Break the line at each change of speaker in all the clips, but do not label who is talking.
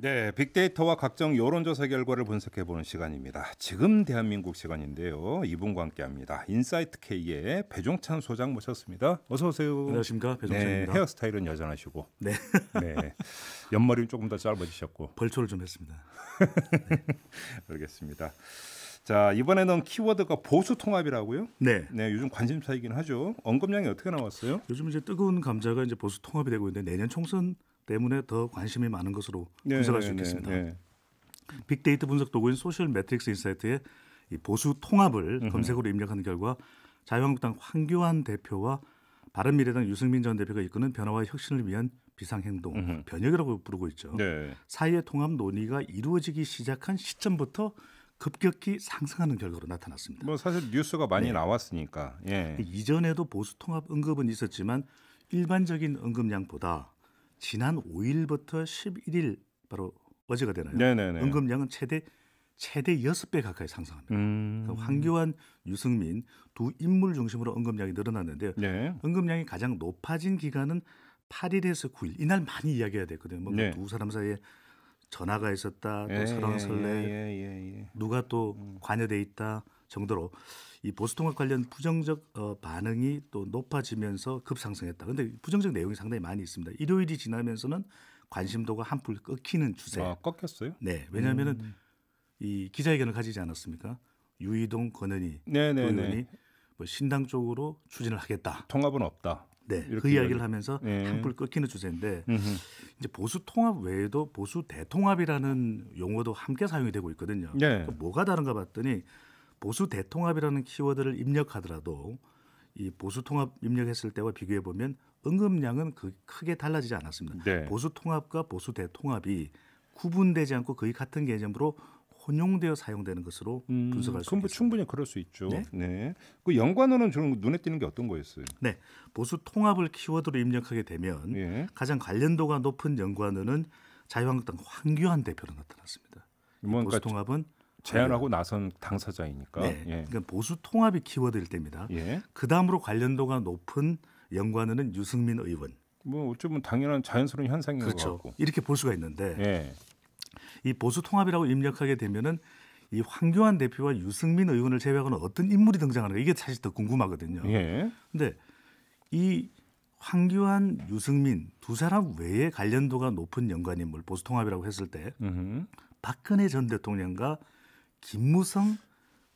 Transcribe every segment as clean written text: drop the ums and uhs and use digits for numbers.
네, 빅데이터와 각종 여론조사 결과를 분석해보는 시간입니다. 지금 대한민국 시간인데요. 이분과 함께합니다. 인사이트 K의 배종찬 소장 모셨습니다. 어서 오세요.
안녕하십니까, 배종찬입니다.
네, 헤어스타일은 여전하시고,
네,
네, 옆머리는 조금 더 짧아지셨고,
벌초를 좀 했습니다.
알겠습니다. 자, 이번에는 키워드가 보수 통합이라고요?
네,
네, 요즘 관심사이긴 하죠. 언급량이 어떻게 나왔어요?
요즘 이제 뜨거운 감자가 이제 보수 통합이 되고 있는데 내년 총선 때문에 더 관심이 많은 것으로 분석할 수 있겠습니다. 빅데이터 분석 도구인 소셜 매트릭스 인사이트에 이 보수 통합을 검색어로 입력하는 결과 자유한국당 황교안 대표와 바른미래당 유승민 전 대표가 이끄는 변화와 혁신을 위한 비상행동, 변혁이라고 부르고 있죠.
네.
사이의 통합 논의가 이루어지기 시작한 시점부터 급격히 상승하는 결과로 나타났습니다.
뭐 사실 뉴스가 많이 나왔으니까. 예.
이전에도 보수 통합 언급은 있었지만 일반적인 언급량보다 지난 5일부터 11일 바로 어제가 되나요?
네네네.
언급량은 최대 6배 가까이 상승합니다. 그러니까 황교안, 유승민 두 인물 중심으로 언급량이 늘어났는데요.
네.
언급량이 가장 높아진 기간은 8일에서 9일. 이날 많이 이야기해야 되거든요. 뭔가
네.
두 사람 사이에 전화가 있었다, 또
예,
설왕설래, 누가 또 관여돼 있다 정도로 이 보수통합 관련 부정적 반응이 또 높아지면서 급상승했다. 그런데 부정적 내용이 상당히 많이 있습니다. 일요일이 지나면서는 관심도가 한풀 꺾이는 추세.
아, 꺾였어요?
네, 왜냐하면은 이 기자회견을 가지지 않았습니까? 유이동 권은희 의원이 뭐 신당 쪽으로 추진을 하겠다.
통합은 없다.
네, 그 이야기를 하면서 한풀 꺾이는 추세인데 이제 보수 통합 외에도 보수 대통합이라는 용어도 함께 사용이 되고 있거든요.
네.
뭐가 다른가 봤더니 보수 대통합이라는 키워드를 입력하더라도 이 보수 통합 입력했을 때와 비교해 보면 언급량은 크게 달라지지 않았습니다.
네.
보수 통합과 보수 대통합이 구분되지 않고 거의 같은 개념으로 혼용되어 사용되는 것으로 분석할 수
그럼 뭐
있습니다.
충분히 그럴 수 있죠.
네.
네. 그 연관어는 좀 눈에 띄는 게 어떤 거였어요?
네, 보수 통합을 키워드로 입력하게 되면
예.
가장 관련도가 높은 연관어는 자유한국당 황교안 대표로 나타났습니다.
뭔가
보수 통합은
제안하고 나선 당사자이니까.
네,
예.
그러니까 보수 통합이 키워드일 때입니다.
예.
그 다음으로 관련도가 높은 연관어는 유승민 의원.
뭐 어쩌면 당연한 자연스러운 현상인 것
그렇죠.
같고.
이렇게 볼 수가 있는데
예.
이 보수 통합이라고 입력하게 되면은 이 황교안 대표와 유승민 의원을 제외하고는 어떤 인물이 등장하는가 이게 사실 더 궁금하거든요.
예.
근데 이 황교안, 유승민 두 사람 외에 관련도가 높은 연관인물 보수 통합이라고 했을 때 박근혜 전 대통령과 김무성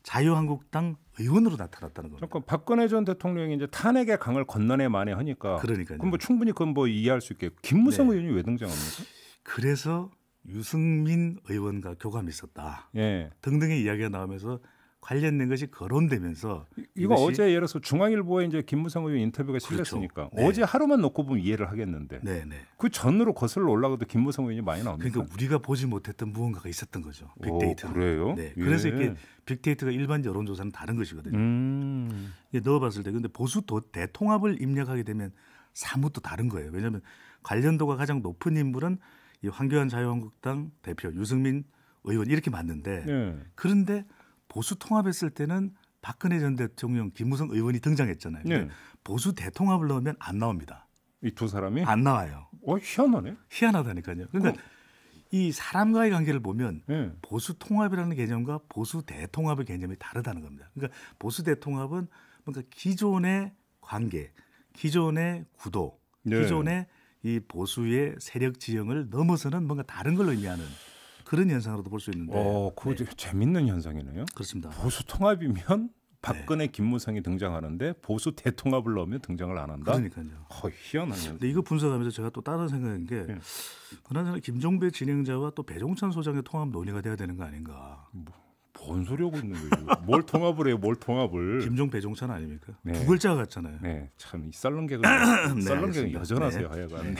자유한국당 의원으로 나타났다는 겁니다.
잠깐 박근혜 전 대통령이 이제 탄핵의 강을 건너내 만에 하니까.
그러니까요.
그럼 뭐 충분히 그건 뭐 이해할 수 있게. 김무성
네.
의원이 왜 등장합니까?
그래서 유승민 의원과 교감이 있었다.
예.
등등의 이야기가 나오면서 관련된 것이 거론되면서
이거
이것이-
어제 예를 들어서 중앙일보에 이제 김무성 의원 인터뷰가 실렸으니까
네.
어제 하루만 놓고 보면 이해를 하겠는데
네네.
그 전으로 거슬러 올라가도 김무성 의원이 많이 나옵니까?
그러니까 우리가 보지 못했던 무언가가 있었던 거죠. 빅데이터.
그래요?
네.
예.
그래서 이렇게 빅데이터가 일반 여론조사는 다른 것이거든요. 이게 넣어봤을 때 근데 보수 대통합을 입력하게 되면 사뭇 또 다른 거예요. 왜냐하면 관련도가 가장 높은 인물은 이 황교안 자유한국당 대표 유승민 의원 이렇게 맞는데
예.
그런데 보수 통합했을 때는 박근혜 전 대통령 김무성 의원이 등장했잖아요. 근데
네.
보수 대통합을 넣으면 안 나옵니다.
이 두 사람이
안 나와요.
희한하네.
희한하다니까요. 그러니까 이 사람과의 관계를 보면
예.
보수 통합이라는 개념과 보수 대통합의 개념이 다르다는 겁니다. 그러니까 보수 대통합은 뭔가 기존의 관계, 기존의 구도,
네.
기존의 이 보수의 세력 지형을 넘어서는 뭔가 다른 걸 의미하는 그런 현상으로도 볼 수 있는데.
그거 되게 재밌는 현상이네요.
그렇습니다.
보수 통합이면 박근혜 김무성이 등장하는데 보수 대통합을 넣으면 등장을 안 한다.
그러니까요.
희한하네요.
근데 이거 분석하면서 제가 또 다른 생각인 게 그나저나 김종배 진행자와 또 배종찬 소장의 통합 논의가 돼야 되는 거 아닌가.
뭔 소리 하고 있는 거예요? 뭘 통합을 해요? 뭘 통합을?
김종 배종찬 아닙니까?
네.
두 글자가 같잖아요.
네, 참 이 썰렁개그
네,
썰렁개그
알겠습니다.
여전하세요,
네.
하여간.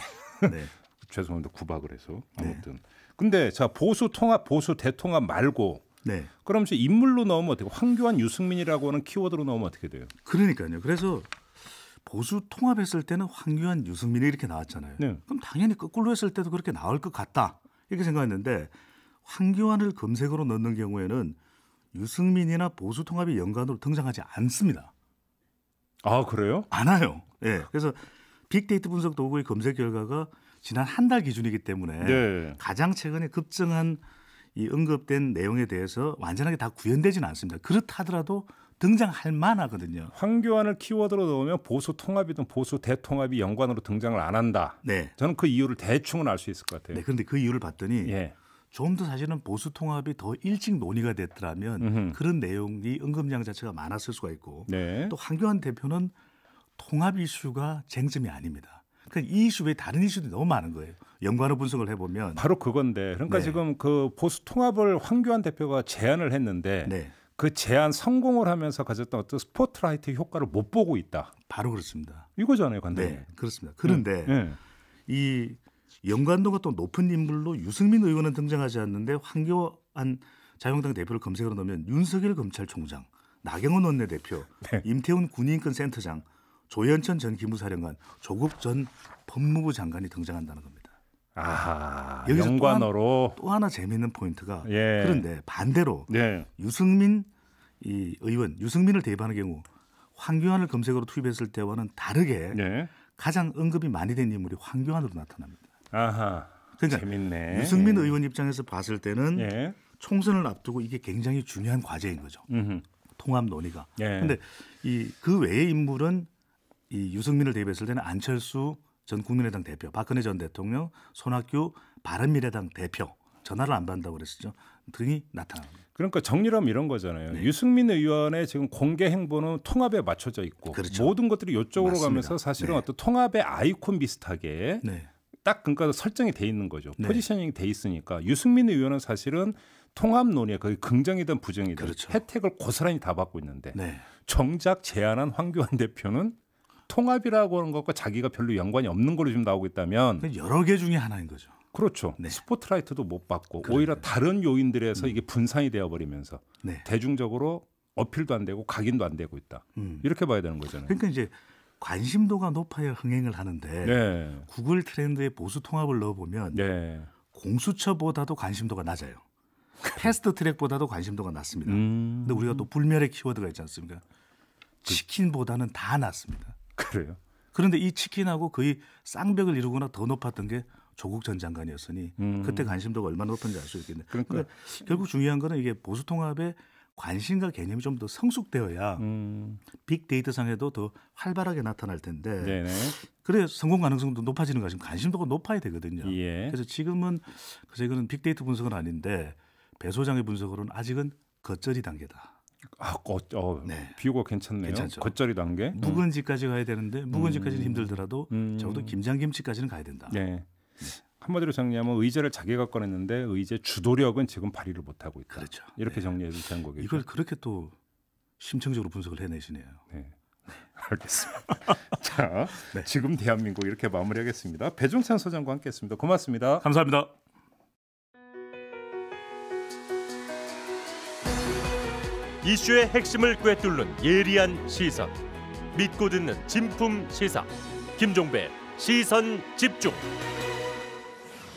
네.
죄송합니다, 구박을 해서 아무튼. 근데 자 보수 통합, 보수 대통합 말고
네.
그럼 이제 인물로 넣으면 어떻게? 황교안, 유승민이라고 하는 키워드로 넣으면 어떻게 돼요?
그러니까요. 그래서 보수 통합했을 때는 황교안, 유승민이 이렇게 나왔잖아요.
네.
그럼 당연히 거꾸로 했을 때도 그렇게 나올 것 같다 이렇게 생각했는데 황교안을 검색어로 넣는 경우에는 유승민이나 보수 통합이 연관으로 등장하지 않습니다.
아 그래요?
않아요. 예. 그래서 빅데이터 분석 도구의 검색 결과가 지난 한 달 기준이기 때문에
네.
가장 최근에 급증한 이 언급된 내용에 대해서 완전하게 다 구현되지는 않습니다. 그렇다더라도 등장할 만하거든요.
황교안을 키워드로 넣으면 보수 통합이든 보수 대통합이 연관으로 등장을 안 한다.
네.
저는 그 이유를 대충은 알 수 있을 것 같아요.
네, 그런데 그 이유를 봤더니
예.
좀 더 사실은 보수 통합이 더 일찍 논의가 됐더라면 그런 내용이 언급량 자체가 많았을 수가 있고
네.
또 황교안 대표는 통합 이슈가 쟁점이 아닙니다. 그러니까 이 이슈 외에 다른 이슈들이 너무 많은 거예요. 연관어 분석을 해보면
바로 그건데 그러니까
네.
지금 그 보수 통합을 황교안 대표가 제안을 했는데
네,
그 제안 성공을 하면서 가졌던 어떤 스포트라이트 효과를 못 보고 있다.
바로 그렇습니다.
이거잖아요, 간단히.
네, 그렇습니다. 그런데
네.
이 연관도가 또 높은 인물로 유승민 의원은 등장하지 않는데 황교안 자유한국당 대표를 검색으로 넣으면 윤석열 검찰총장, 나경원 원내대표,
네.
임태훈 군인권 센터장, 조현천 전 기무사령관, 조국 전 법무부 장관이 등장한다는 겁니다.
아하,
여기서
연관어로
또 하나 재미있는 포인트가
예.
그런데 반대로
네.
유승민 이 의원, 유승민을 대입하는 경우 황교안을 검색어로 투입했을 때와는 다르게
네.
가장 언급이 많이 된 인물이 황교안으로 나타납니다.
아하.
그러니까
재밌네.
유승민 의원 입장에서 봤을 때는
예.
총선을 앞두고 이게 굉장히 중요한 과제인 거죠. 통합 논의가. 그런데
예.
그 외의 인물은 이 유승민을 대입했을 때는 안철수 전 국민의당 대표, 박근혜 전 대통령, 손학규 바른미래당 대표 전화를 안 받는다고 그랬었죠. 등이 나타납니다.
그러니까 정리하면 이런 거잖아요.
네.
유승민 의원의 지금 공개 행보는 통합에 맞춰져 있고
그렇죠.
모든 것들이 이쪽으로
맞습니다.
가면서 사실은
네.
어떤 통합의 아이콘 비슷하게
네.
딱 그러니까 설정이 돼 있는 거죠.
네.
포지셔닝이 돼 있으니까 유승민 의원은 사실은 통합 논의에 거의 긍정이든 부정이든
그렇죠.
혜택을 고스란히 다 받고 있는데
네.
정작 제안한 황교안 대표는 통합이라고 하는 것과 자기가 별로 연관이 없는 걸로 지금 나오고 있다면
여러 개 중에 하나인 거죠.
그렇죠.
네.
스포트라이트도 못 받고
그러네요.
오히려 다른 요인들에서 이게 분산이 되어버리면서
네.
대중적으로 어필도 안 되고 각인도 안 되고 있다. 이렇게 봐야 되는 거잖아요.
그러니까 이제 관심도가 높아야 흥행을 하는데
네.
구글 트렌드에 보수 통합을 넣어보면
네.
공수처보다도 관심도가 낮아요. 패스트 트랙보다도 관심도가 낮습니다. 근데 우리가 또 불멸의 키워드가 있지 않습니까? 치킨보다는 다 낮습니다.
그래요.
그런데 이 치킨하고 거의 쌍벽을 이루거나 더 높았던 게 조국 전 장관이었으니 그때 관심도가 얼마나 높은지 알 수 있겠네요.
그러니까.
결국 중요한 거는 이게 보수 통합의 관심과 개념이 좀 더 성숙되어야 빅데이터 상에도 더 활발하게 나타날 텐데
네네.
그래 성공 가능성도 높아지는 거죠. 관심도가 높아야 되거든요.
예.
그래서 지금은 그래서 이거는 빅데이터 분석은 아닌데 배 소장의 분석으로는 아직은 겉절이 단계다.
아,
네.
비유가 괜찮네요.
괜찮죠.
겉절이 단계.
묵은지까지 가야 되는데 묵은지까지는 힘들더라도 적어도 김장김치까지는 가야 된다.
네. 한마디로 정리하면 의제를 자기가 꺼냈는데 의제 주도력은 지금 발휘를 못하고 있다.
그렇죠.
이렇게
네.
정리해도 되는 거겠죠.
이걸 그렇게 또 심층적으로 분석을 해내시네요.
네. 알겠습니다. 자,
네.
지금 대한민국 이렇게 마무리하겠습니다. 배종찬 소장과 함께했습니다. 고맙습니다.
감사합니다.
이슈의 핵심을 꿰뚫는 예리한 시선, 믿고 듣는 진품 시사 김종배 시선 집중.